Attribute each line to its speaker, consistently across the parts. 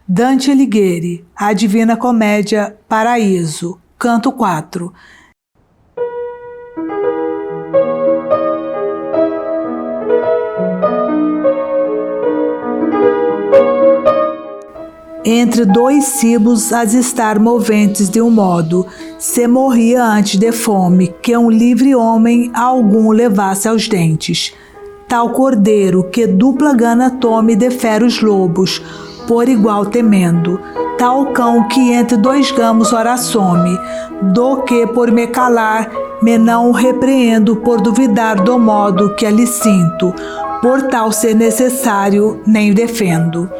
Speaker 1: Dante Alighieri, A Divina Comédia, Paraíso, Canto 4. Entre dois cibos as estar moventes de um modo, se morria antes de fome, que um livre homem algum levasse aos dentes. Tal cordeiro que dupla gana tome de feros lobos, por igual temendo. Tal cão que entre dois gamos ora some, do que por me calar, me não repreendo por duvidar do modo que ali sinto, por tal ser necessário, nem defendo.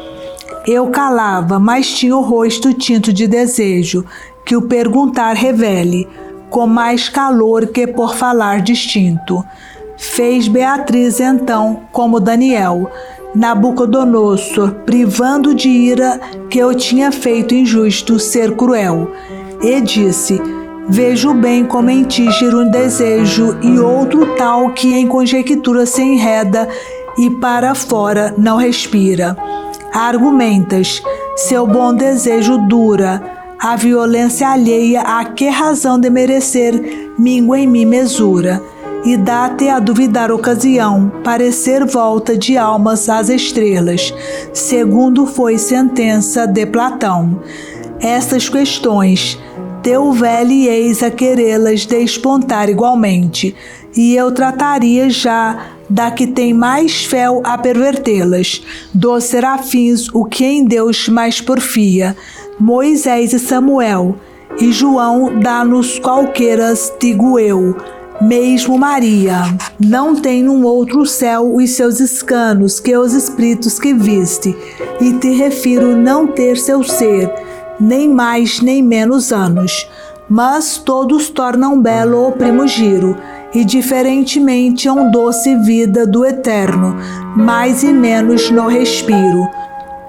Speaker 1: Eu calava, mas tinha o rosto tinto de desejo, que o perguntar revele, com mais calor que por falar distinto. Fez Beatriz então, como Daniel, Nabucodonosor, privando de ira que eu tinha feito injusto ser cruel. E disse, vejo bem como em ti gira um desejo e outro tal que em conjectura se enreda e para fora não respira. Argumentas, seu bom desejo dura, a violência alheia a que razão de merecer míngua em mim mesura, e dá-te a duvidar ocasião, parecer volta de almas às estrelas, segundo foi sentença de Platão. Estas questões, teu velho eis a querê-las despontar igualmente, e eu trataria já da que tem mais fel a pervertê-las, dos serafins o que em Deus mais porfia, Moisés e Samuel, e João dá-nos qualqueras, digo eu, mesmo Maria, não tem num outro céu os seus escanos que os espíritos que viste, e te refiro não ter seu ser, nem mais nem menos anos, mas todos tornam belo o primogiro, e diferentemente um doce vida do eterno, mais e menos no respiro.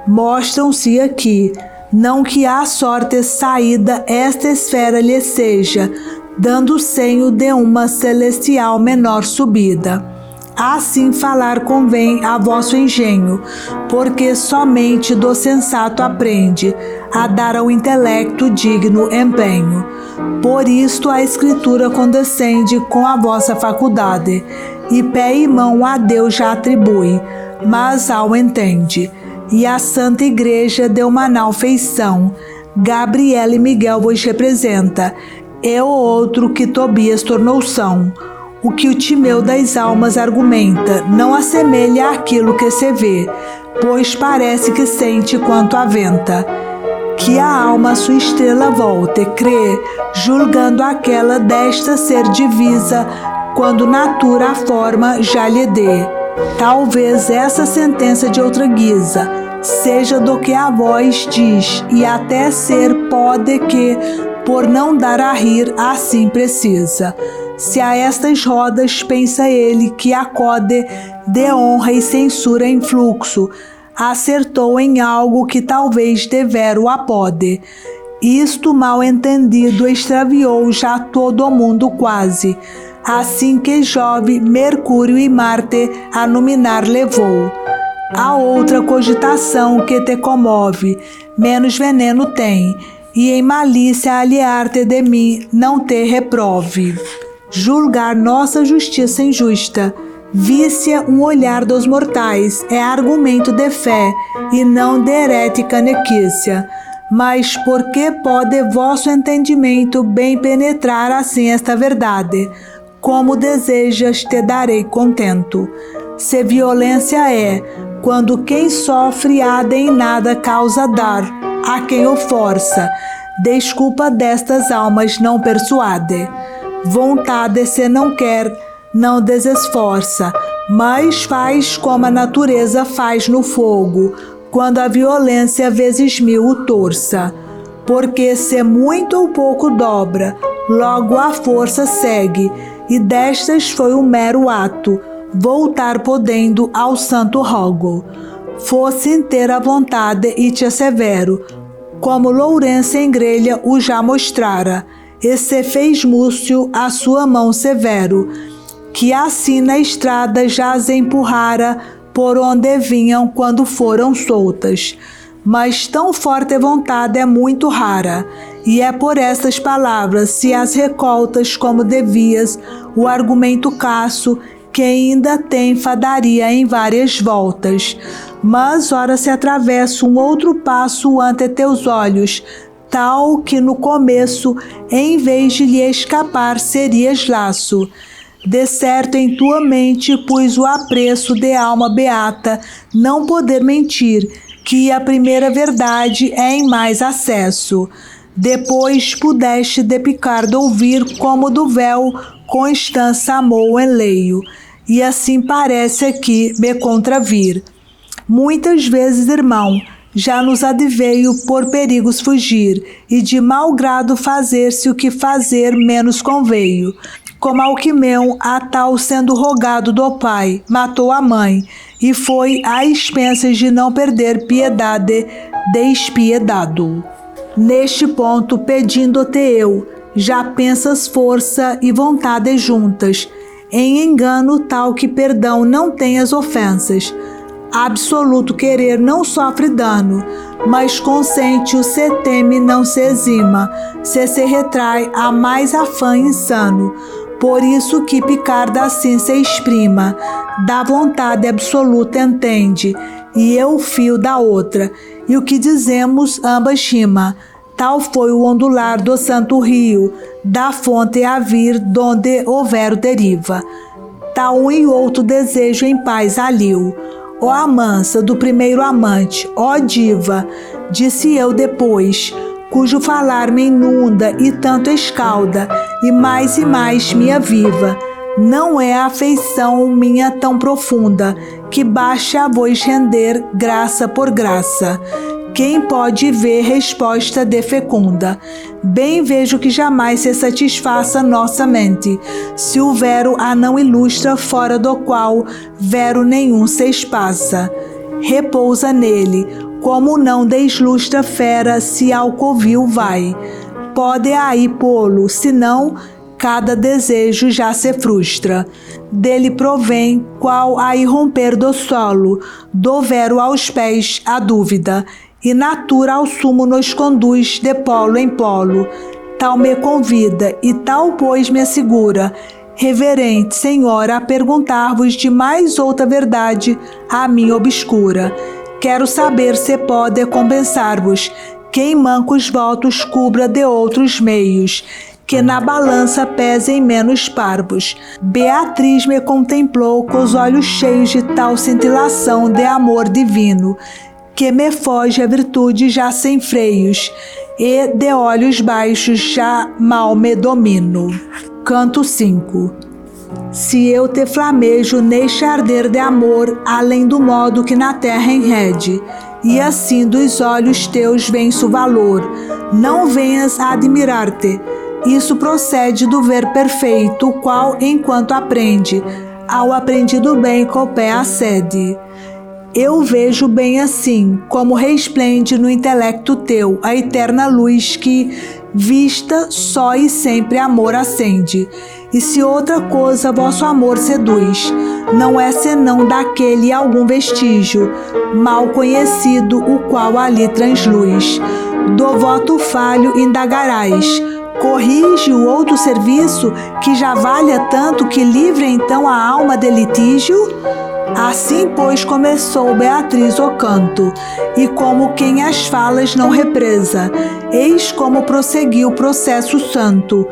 Speaker 1: Mostram-se aqui, não que a sorte saída esta esfera lhe seja, dando senho de uma celestial menor subida. Assim falar convém a vosso engenho, porque somente do sensato aprende a dar ao intelecto digno empenho. Por isto a Escritura condescende com a vossa faculdade, e pé e mão a Deus já atribui, mas ao entende. E a Santa Igreja deu manal feição, Gabriel e Miguel vos representa, e o outro que Tobias tornou são. O que o Timeu das almas argumenta não assemelha àquilo que se vê, pois parece que sente quanto aventa. Que a alma sua estrela volte, crê, julgando aquela desta ser divisa, quando natura a forma já lhe dê. Talvez essa sentença de outra guisa seja do que a voz diz, e até ser pode que, por não dar a rir, assim precisa. Se a estas rodas pensa ele que acode de honra e censura em fluxo, acertou em algo que talvez devero apode. Isto mal entendido extraviou já todo o mundo quase, assim que Jove, Mercúrio e Marte a nominar levou. A outra cogitação que te comove, menos veneno tem, e em malícia aliar-te de mim não te reprove. Julgar nossa justiça injusta, vícia um olhar dos mortais, é argumento de fé e não de herética nequícia. Mas por que pode vosso entendimento bem penetrar assim esta verdade? Como desejas te darei contento. Se violência é, quando quem sofre há de em nada causa dar, a quem o força, desculpa destas almas não persuade. Vontade se não quer, não desesforça, mas faz como a natureza faz no fogo, quando a violência vezes mil o torça. Porque se muito ou pouco dobra, logo a força segue, e destas foi um mero ato, voltar podendo ao santo rogo. Fosse inteira a vontade e te assevero, como Lourenço em grelha o já mostrara, e se fez Múcio a sua mão severo, que assim na estrada já as empurrara por onde vinham quando foram soltas. mas tão forte vontade é muito rara. E é por estas palavras, se as recoltas como devias, o argumento caço, que ainda tem fadaria em várias voltas. Mas ora se atravessa um outro passo ante teus olhos, tal que no começo, em vez de lhe escapar, serias laço. De certo em tua mente pus o apreço de alma beata, não poder mentir, que a primeira verdade é em mais acesso. Depois pudeste de picar de ouvir como do véu Constança amou o enleio, e assim parece aqui me contravir. Muitas vezes, irmão, já nos adveio por perigos fugir, e de mau grado fazer-se o que fazer menos conveio. Como Alquimeu, a tal sendo rogado do pai, matou a mãe, e foi a expensas de não perder piedade despiedado. Neste ponto, pedindo-te eu, já pensas força e vontade juntas, em engano tal que perdão não tenhas ofensas. Absoluto querer não sofre dano, mas consente o se teme não se exima, se retrai a mais afã insano. Por isso que picarda assim se exprima, da vontade absoluta entende, e eu fio da outra, e o que dizemos ambas rima. Tal foi o ondular do santo rio, da fonte a vir, donde houver o deriva. Tal um e outro desejo em paz aliu. Ó amansa do primeiro amante, ó diva, disse eu depois, cujo falar me inunda e tanto escalda, e mais me aviva. Não é a afeição minha tão profunda, que baixa a vos render graça por graça. Quem pode ver resposta de fecunda? Bem vejo que jamais se satisfaça nossa mente, se o vero a não ilustra, fora do qual vero nenhum se espaça. Repousa nele, como não deslustra fera se ao covil vai. Pode aí pô-lo, senão cada desejo já se frustra. Dele provém, qual a irromper do solo, do vero aos pés a dúvida, e natura ao sumo nos conduz de polo em polo. Tal me convida, e tal pois me assegura, reverente Senhora, a perguntar-vos de mais outra verdade a mim obscura. Quero saber se pode compensar-vos, que em mancos votos cubra de outros meios, que na balança pesem menos parvos. Beatriz me contemplou com os olhos cheios de tal cintilação de amor divino, que me foge a virtude já sem freios, e de olhos baixos já mal me domino. Canto 5. Se eu te flamejo neste arder de amor, além do modo que na terra enrede, e assim dos olhos teus vence o valor, não venhas a admirar-te. Isso procede do ver perfeito, o qual, enquanto aprende, ao aprendido bem com o pé acede. Eu vejo bem assim, como resplende no intelecto teu a eterna luz que, vista, só e sempre amor acende. E se outra coisa vosso amor seduz, não é senão daquele algum vestígio, mal conhecido, o qual ali transluz. Do voto falho indagarás, corrige o outro serviço, que já valha tanto que livre então a alma de litígio? Assim, pois, começou Beatriz o canto, e como quem as falas não represa, eis como prosseguiu o processo santo.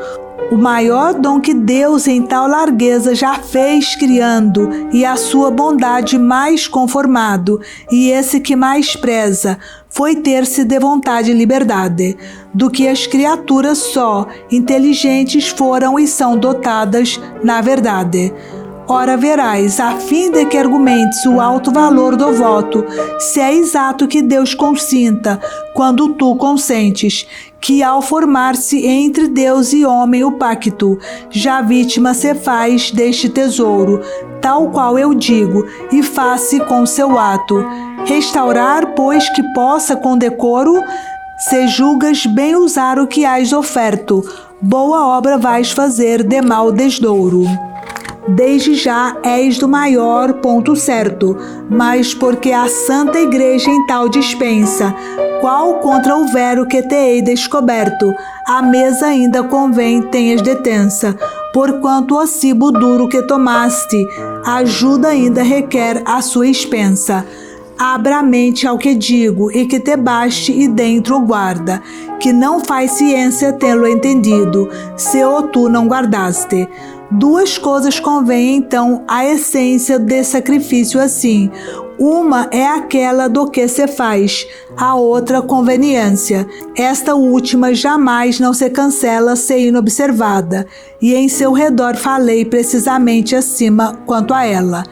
Speaker 1: O maior dom que Deus em tal largueza já fez criando, e a sua bondade mais conformado, e esse que mais preza, foi ter-se de vontade e liberdade, do que as criaturas só, inteligentes foram e são dotadas na verdade. Ora verás, a fim de que argumentes o alto valor do voto, se é exato que Deus consinta, quando tu consentes, que ao formar-se entre Deus e homem o pacto, já vítima se faz deste tesouro, tal qual eu digo, e faz-se com seu ato. Restaurar, pois, que possa com decoro, se julgas bem usar o que hás oferto, boa obra vais fazer de mal desdouro. desde já és do maior ponto certo, mas porque a Santa Igreja em tal dispensa, qual contra houver o que te hei descoberto, a mesa ainda convém tenhas detensa, porquanto o cibo duro que tomaste, ajuda ainda requer a sua expensa. Abra a mente ao que digo, e que te baste e dentro o guarda, que não faz ciência tê-lo entendido, se o tu não guardaste. Duas coisas convém então à essência de sacrifício assim. Uma é aquela do que se faz, a outra conveniência. Esta última jamais não se cancela se inobservada, e em seu redor falei precisamente acima quanto a ela.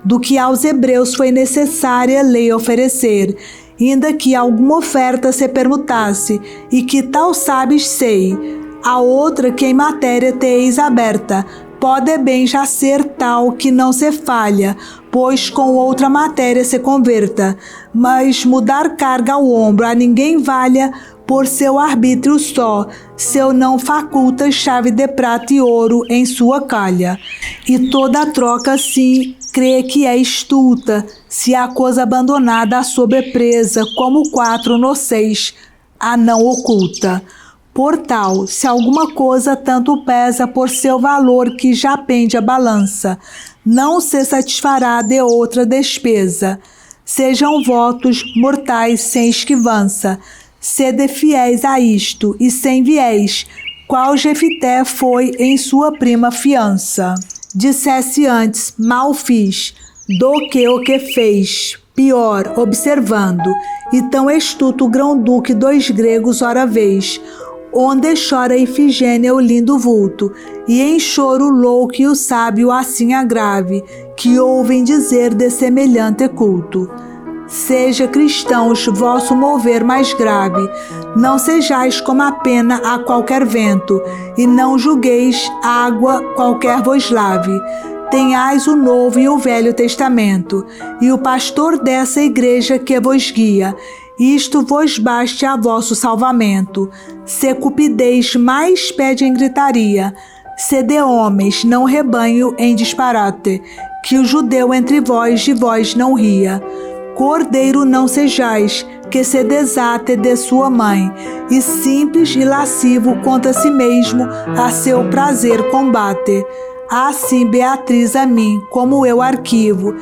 Speaker 1: Do que aos hebreus foi necessária lei oferecer, ainda que alguma oferta se permutasse, e que tal sabes sei. A outra que em matéria teis aberta, pode bem já ser tal que não se falha, pois com outra matéria se converta, mas mudar carga ao ombro a ninguém valha, por seu arbítrio só, seu não faculta chave de prata e ouro em sua calha. E toda a troca assim crê que é estulta, se a coisa abandonada a sobrepresa, como 4 no 6, a não oculta. Por tal, se alguma coisa tanto pesa por seu valor que já pende a balança, não se satisfará de outra despesa. Sejam votos mortais sem esquivança, sede fiéis a isto e sem viés, qual Jefité foi em sua prima fiança. Dissesse antes, mal fiz, do que o que fez, pior, observando, e tão estuto o grão-duque 2 gregos ora vez, onde chora Ifigênia o lindo vulto, e em choro louco e o sábio assim agrave, que ouvem dizer de semelhante culto. Seja, cristãos, vosso mover mais grave, não sejais como a pena a qualquer vento, e não julgueis água qualquer vos lave. Tenhais o Novo e o Velho Testamento, e o pastor dessa igreja que vos guia, isto vos baste a vosso salvamento. Se cupidez mais pede em gritaria, se de homens não rebanho em disparate, que o judeu entre vós de vós não ria. Cordeiro não sejais, que se desate de sua mãe, e simples e lascivo contra si mesmo a seu prazer combate. Assim Beatriz a mim, como eu arquivo,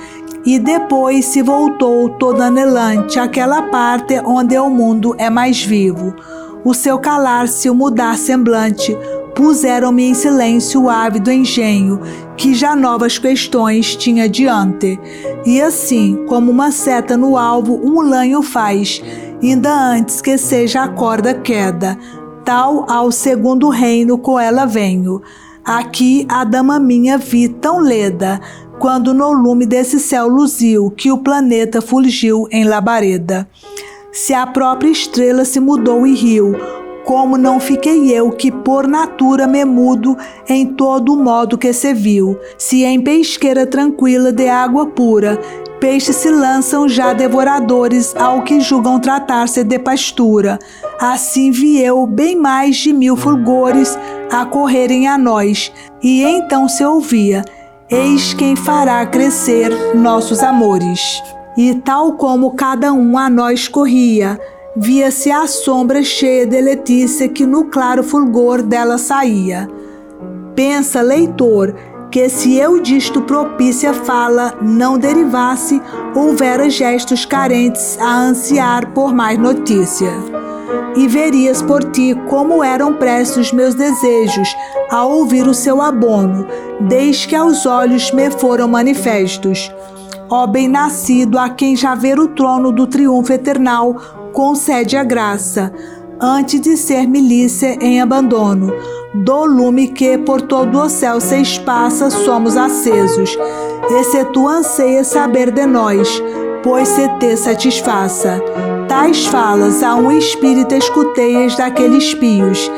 Speaker 1: e depois se voltou toda anelante àquela parte onde o mundo é mais vivo. O seu calar-se, o mudar semblante, puseram-me em silêncio o ávido engenho, que já novas questões tinha diante. E assim, como uma seta no alvo um lanho faz, ainda antes que seja a corda queda, tal ao segundo reino com ela venho. Aqui a dama minha vi tão leda, quando no lume desse céu luziu, que o planeta fulgiu em labareda. Se a própria estrela se mudou e riu, como não fiquei eu que por natura me mudo em todo o modo que se viu. Se em pesqueira tranquila de água pura, peixes se lançam já devoradores ao que julgam tratar-se de pastura, assim vi eu bem mais de 1000 fulgores a correrem a nós, e então se ouvia: eis quem fará crescer nossos amores. E tal como cada um a nós corria, via-se a sombra cheia de Letícia que no claro fulgor dela saía. Pensa, leitor, que se eu disto propícia fala não derivasse, houvera gestos carentes a ansiar por mais notícia. E verias por ti como eram prestos meus desejos a ouvir o seu abono, desde que aos olhos me foram manifestos. Ó bem-nascido, a quem já ver o trono do triunfo eternal concede a graça, antes de ser milícia em abandono, do lume que por todo o céu se espaça somos acesos, e se tu anseias saber de nós, pois se te satisfaça. Tais falas a um espírito escuteias daqueles pios,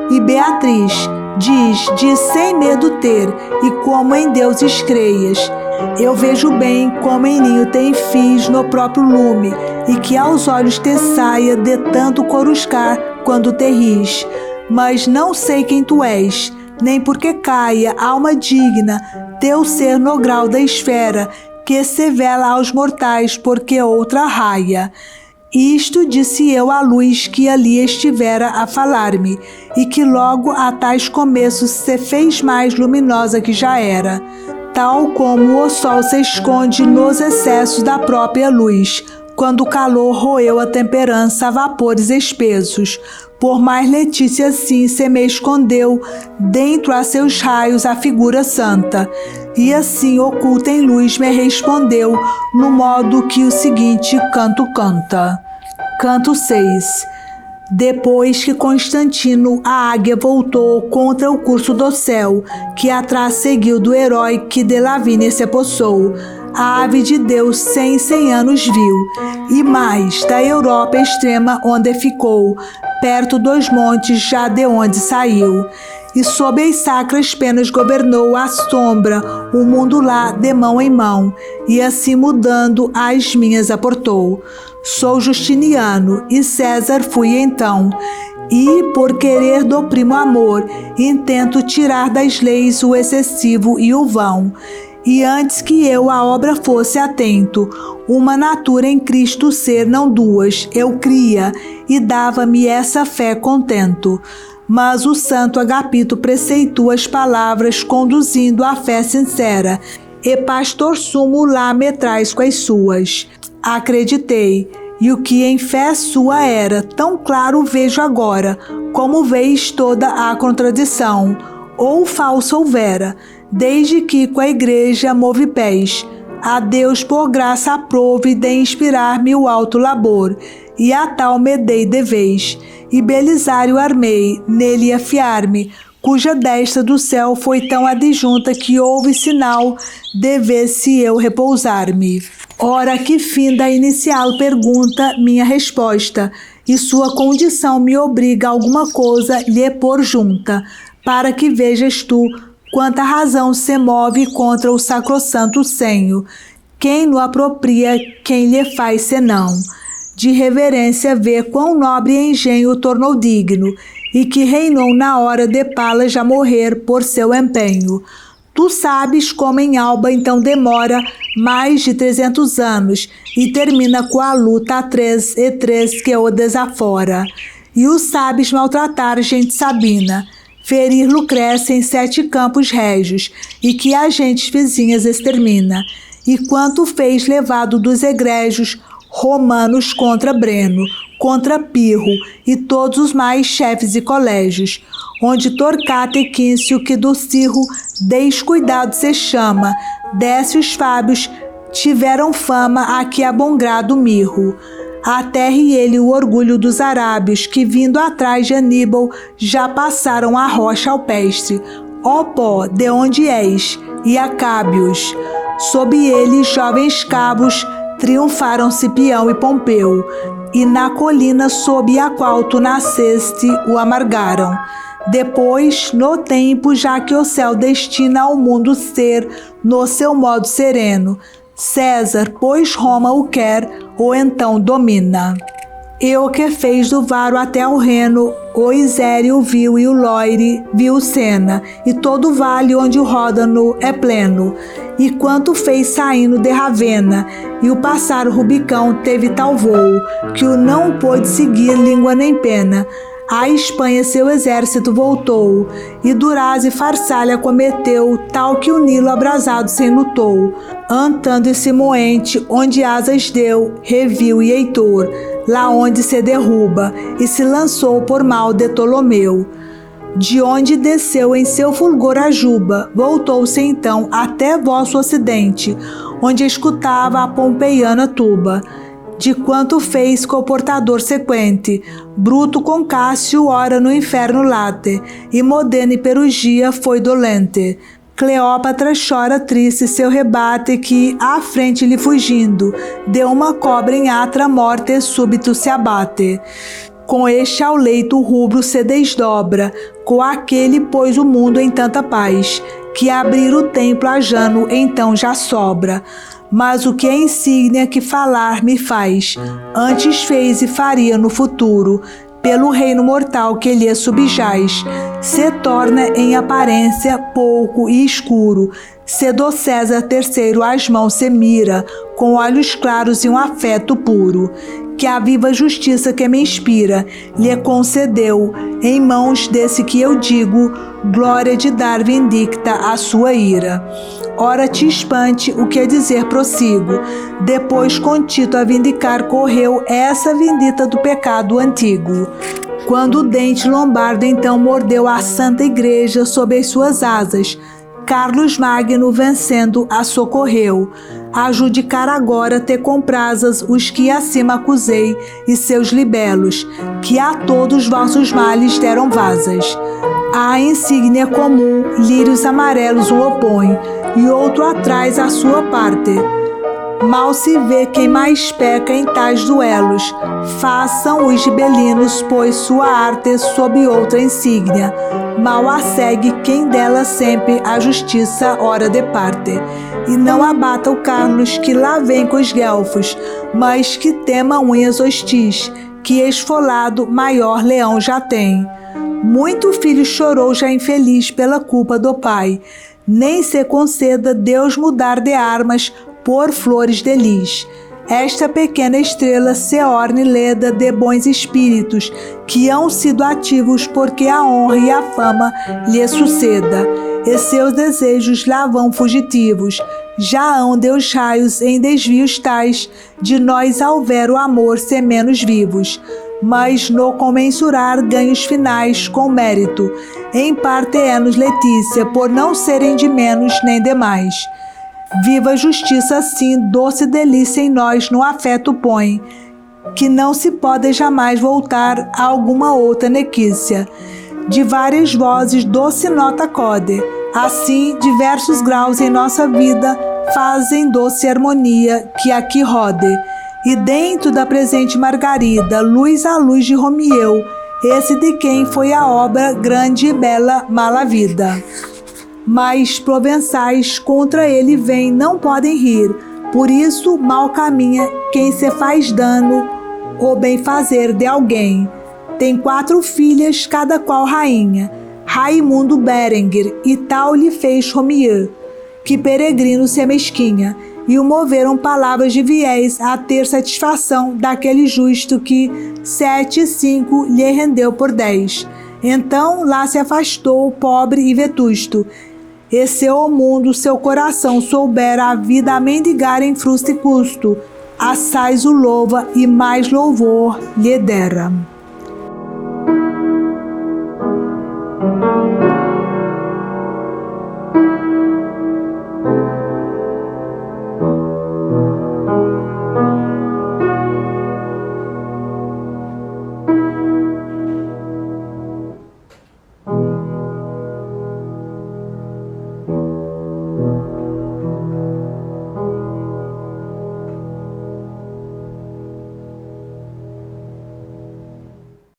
Speaker 1: e Beatriz diz sem medo ter, e como em deuses creias. Eu vejo bem como em ninho tem fios no próprio lume, e que aos olhos te saia de tanto coruscar quando te ris. Mas não sei quem tu és, nem porque caia alma digna teu ser no grau da esfera, que se vela aos mortais, porque outra raia. Isto disse eu à luz que ali estivera a falar-me, e que logo a tais começos se fez mais luminosa que já era, tal como o sol se esconde nos excessos da própria luz, quando o calor roeu a temperança a vapores espessos. Por mais Letícia assim se me escondeu dentro a seus raios a figura santa, e assim oculta em luz me respondeu, no modo que o seguinte canto canta. Canto 6. Depois que Constantino a águia voltou contra o curso do céu, que atrás seguiu do herói que de Lavínia se apossou, a ave de Deus 100 anos viu, e mais da Europa extrema onde ficou, perto dos montes já de onde saiu, e sob as sacras penas governou a sombra, o mundo lá de mão em mão, e assim mudando as minhas aportou. Sou Justiniano, e César fui então, e por querer do primo amor, intento tirar das leis o excessivo e o vão. E antes que eu à obra fosse atento, uma natura em Cristo ser, não duas, eu cria, e dava-me essa fé contento. Mas o santo Agapito preceitua as palavras, conduzindo a fé sincera, e pastor sumo lá me traz com as suas. Acreditei, e o que em fé sua era, tão claro vejo agora, como vês toda a contradição, ou falso houvera, desde que com a igreja move pés. A Deus por graça aprove de inspirar-me o alto labor, e a tal me dei de vez, e Belisário armei, nele afiar-me, cuja destra do céu foi tão adjunta que houve sinal devesse eu repousar-me. Ora, que fim da inicial pergunta minha resposta, e sua condição me obriga a alguma coisa lhe pôr junta, para que vejas tu quanta razão se move contra o sacrossanto senho, quem no apropria, quem lhe faz senão. De reverência vê quão nobre engenho o tornou digno, e que reinou na hora de Palas já morrer por seu empenho. Tu sabes como em Alba então demora mais de 300 anos, e termina com a luta a 3 que o desafora. E o sabes maltratar gente sabina, ferir Lucrécia em 7 campos régios, e que as gentes vizinhas extermina. E quanto fez levado dos egrégios romanos contra Breno, contra Pirro e todos os mais chefes e colégios, onde Torquato e Quíncio, que do Cirro descuidado se chama, desce os Fábios, tiveram fama aqui a bom grado Mirro. A terra e ele o orgulho dos arábios, que vindo atrás de Aníbal já passaram a rocha alpestre. Ó pó, de onde és? E Acábios. Sob ele jovens cabos triunfaram Cipião e Pompeu, e na colina sob a qual tu nasceste o amargaram. Depois, no tempo, já que o céu destina ao mundo ser no seu modo sereno, César, pois Roma o quer, ou então domina. E o que fez do Varo até o Reno, o Isério viu e o Loire viu o Sena, e todo o vale onde o Ródano é pleno, e quanto fez saindo de Ravena, e o passar o Rubicão teve tal voo, que o não pôde seguir língua nem pena. A Espanha seu exército voltou, e Duraz e Farsália cometeu, tal que o Nilo abrasado se enlutou. Antando esse moente, onde asas deu, reviu e Heitor, lá onde se derruba, e se lançou por mal de Ptolomeu. De onde desceu em seu fulgor a juba, voltou-se então até vosso ocidente, onde escutava a pompeiana tuba. De quanto fez com o portador sequente, Bruto com Cássio ora no inferno late, e Modena e Perugia foi dolente. Cleópatra chora triste seu rebate que, à frente lhe fugindo, deu uma cobra em atra morte súbito se abate. Com este ao leito rubro se desdobra, com aquele pôs o mundo em tanta paz, que abrir o templo a Jano então já sobra. Mas o que é insígnia que falar me faz, antes fez e faria no futuro, pelo reino mortal que lhe subjaz, se torna em aparência pouco e escuro, se do César III as mãos se mira, com olhos claros e um afeto puro, que a viva justiça que me inspira lhe concedeu, em mãos desse que eu digo, glória de dar vindicta a sua ira. Ora te espante o que a dizer prossigo, depois com Tito a vindicar correu essa vindita do pecado antigo. Quando o dente lombardo então mordeu a Santa Igreja sob as suas asas, Carlos Magno vencendo a socorreu, a judicar agora ter com prazas os que acima acusei e seus libelos, que a todos vossos males deram vazas. A insígnia comum, lírios amarelos um opõe, e outro atrás a sua parte. Mal se vê quem mais peca em tais duelos. Façam os gibelinos, pois sua arte sob outra insígnia. Mal a segue quem dela sempre a justiça ora de parte. E não abata o Carlos que lá vem com os guelfos, mas que tema unhas hostis, que esfolado maior leão já tem. Muito filho chorou já infeliz pela culpa do pai. Nem se conceda Deus mudar de armas por flores de lis. Esta pequena estrela se orne leda de bons espíritos, que hão sido ativos porque a honra e a fama lhe suceda, e seus desejos lá vão fugitivos. Já hão Deus raios em desvios tais, de nós houver o amor ser menos vivos, mas no comensurar ganhos finais com mérito, em parte é-nos Letícia, por não serem de menos nem de mais. Viva a justiça assim, doce delícia em nós no afeto põe, que não se pode jamais voltar a alguma outra nequícia. De várias vozes doce nota acode, assim diversos graus em nossa vida fazem doce harmonia que aqui rode. E dentro da presente Margarida, luz a luz de Romieu, esse de quem foi a obra grande e bela Malavida. Mas provençais contra ele vêm, não podem rir, por isso mal caminha quem se faz dano ou bem fazer de alguém. Tem 4 filhas, cada qual rainha, Raimundo Berenguer, e tal lhe fez Romieu, que peregrino se mesquinha, e o moveram palavras de viés a ter satisfação daquele justo que 7 e 5 lhe rendeu por 10. Então lá se afastou, pobre e vetusto, e se o mundo seu coração soubera a vida a mendigar em fruto e custo, assaz o louva e mais louvor lhe dera.